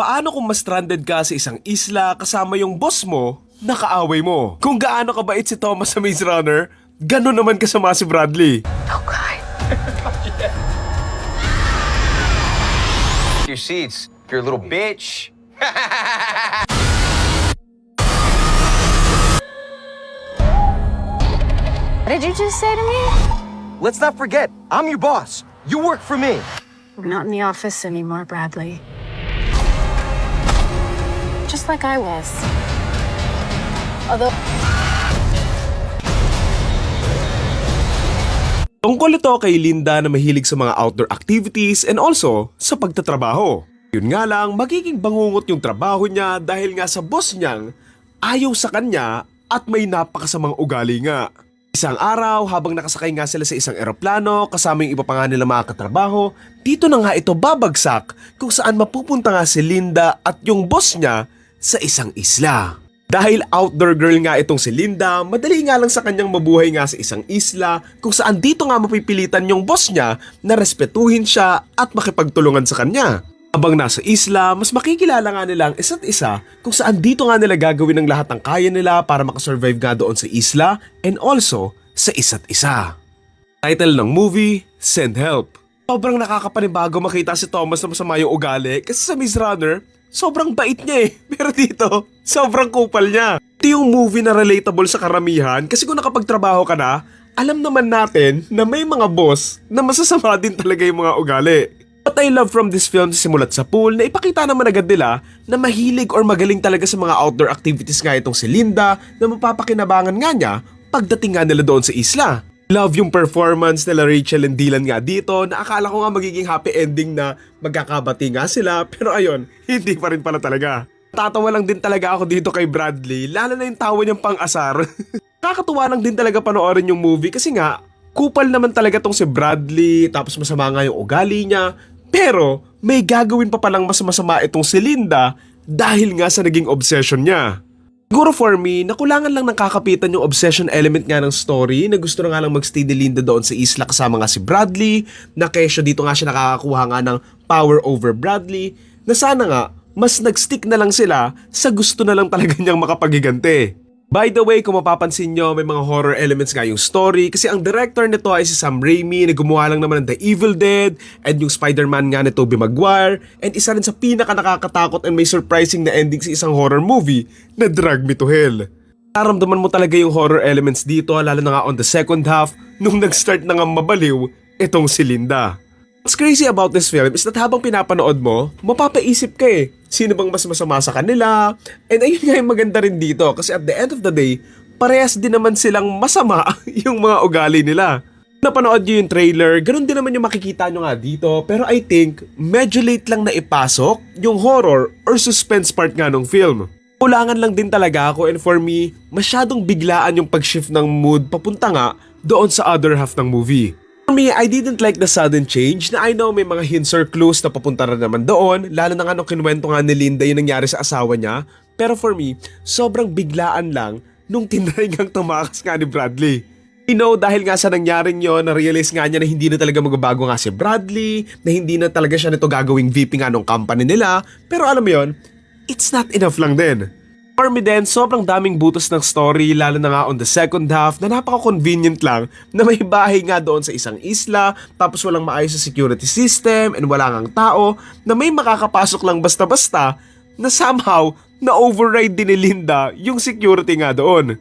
Paano kung ma-stranded ka sa isang isla kasama yung boss mo na kaaway mo? Kung gaano kabait si Thomas sa Maze Runner, ganun naman kasama si Bradley. Oh, God. Your seats, you're a little bitch. What did you just say to me? Let's not forget, I'm your boss. You work for me. We're not in the office anymore, Bradley. Just like I was. Although... Tungkol ito kay Linda na mahilig sa mga outdoor activities and also sa pagtatrabaho. Yun nga lang, magiging bangungot yung trabaho niya dahil nga sa boss niyang ayaw sa kanya at may napakasamang ugali nga. Isang araw, habang nakasakay nga sila sa isang eroplano kasama yung iba pa nga nila mga katrabaho, dito na nga ito babagsak kung saan mapupunta nga si Linda at yung boss niya sa isang isla. Dahil outdoor girl nga itong si Linda, madali nga lang sa kanyang mabuhay nga sa isang isla kung saan dito nga mapipilitan yung boss niya na respetuhin siya at makipagtulungan sa kanya. Habang nasa isla, mas makikilala nga nila ang isa't isa kung saan dito nga nila gagawin ang lahat ng kaya nila para makasurvive nga doon sa isla and also sa isa't isa. Title ng movie, Send Help. Sobrang nakakapanibago makita si Thomas na masama yung ugali kasi sa Maze Runner, sobrang bait niya eh. Pero dito, sobrang kupal niya. Ito yung movie na relatable sa karamihan kasi kung nakapagtrabaho ka na, alam naman natin na may mga boss na masasama din talaga yung mga ugali. What I love from this film simulat sa pool na ipakita naman agad nila na mahilig or magaling talaga sa mga outdoor activities nga itong si Linda na mapapakinabangan nga niya pagdating nga nila doon sa isla. Love yung performance nila Rachel and Dylan nga dito na akala ko nga magiging happy ending na magkakabati nga sila pero ayun, hindi pa rin pala talaga. Tatawa lang din talaga ako dito kay Bradley lalo na yung tawa niyang pang-asar. Kakatuwa lang din talaga panoorin yung movie kasi nga kupal naman talaga tong si Bradley tapos masama nga yung ugali niya pero may gagawin pa palang mas masama itong si Linda dahil nga sa naging obsession niya. Siguro for me, nakulangan lang ng kakapitan yung obsession element nga ng story na gusto na nga lang magstay ni Linda doon sa isla kasama nga si Bradley, na kesyo dito nga siya nakakakuha nga ng power over Bradley, na sana nga mas nagstick na lang sila sa gusto na lang talaga niyang makapagigante. By the way, kung mapapansin nyo, may mga horror elements nga yung story kasi ang director nito ay si Sam Raimi na gumawa lang naman ng The Evil Dead and yung Spider-Man nga ni Tobey Maguire and isa rin sa pinaka nakakatakot and may surprising na ending sa isang horror movie na Drag Me to Hell. Naramdaman mo talaga yung horror elements dito lalo na nga on the second half nung nag-start na nga mabaliw itong si Linda. What's crazy about this film is that habang pinapanood mo, mapapaisip ka eh, sino bang mas masama sa kanila? And ayun nga yung maganda rin dito kasi at the end of the day, parehas din naman silang masama yung mga ugali nila. Napanood nyo yung trailer, ganun din naman yung makikita nyo nga dito pero I think medyo late lang na ipasok yung horror or suspense part nga ng film. Kulangan lang din talaga ako and for me, masyadong biglaan yung pag-shift ng mood papunta nga doon sa other half ng movie. For me, I didn't like the sudden change na I know may mga hints or clues na papunta na naman doon, lalo na nga nung kinuwento nga ni Linda yung nangyari sa asawa niya. Pero for me, sobrang biglaan lang nung tinry ngang tumakas nga ni Bradley. You know, dahil nga sa nangyaring yun, na-realize nga niya na hindi na talaga magbabago nga si Bradley, na hindi na talaga siya nito gagawing VP nga nung company nila. Pero alam mo yun, it's not enough lang din. For me din, sobrang daming butos ng story lalo na nga on the second half na napaka-convenient lang na may bahay nga doon sa isang isla tapos walang maayos sa security system and wala ngang tao na may makakapasok lang basta-basta na somehow na-override din ni Linda yung security nga doon.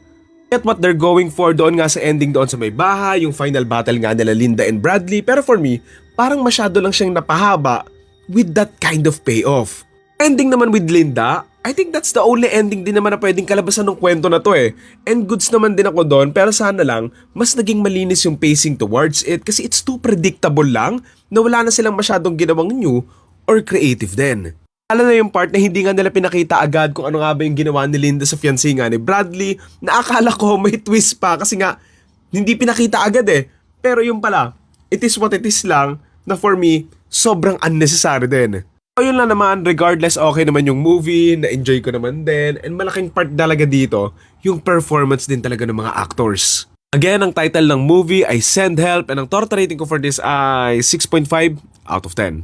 At what they're going for doon nga sa ending doon sa may bahay, yung final battle nga nila Linda and Bradley pero for me, parang masyado lang siyang napahaba with that kind of payoff. Ending naman with Linda, I think that's the only ending din naman na pwedeng kalabasan ng kwento na to eh. And goods naman din ako doon pero sana lang mas naging malinis yung pacing towards it kasi it's too predictable lang na wala na silang masyadong ginawang new or creative din. Lalo na yung part na hindi nga nila pinakita agad kung ano nga ba yung ginawa ni Linda sa fiancé nga ni Bradley na akala ko may twist pa kasi nga hindi pinakita agad eh. Pero yung pala, it is what it is lang na for me sobrang unnecessary din. So yun lang naman, regardless okay naman yung movie, na-enjoy ko naman din, and malaking part talaga dito, yung performance din talaga ng mga actors. Again, ang title ng movie ay Send Help, and ang total rating ko for this ay 6.5 out of 10.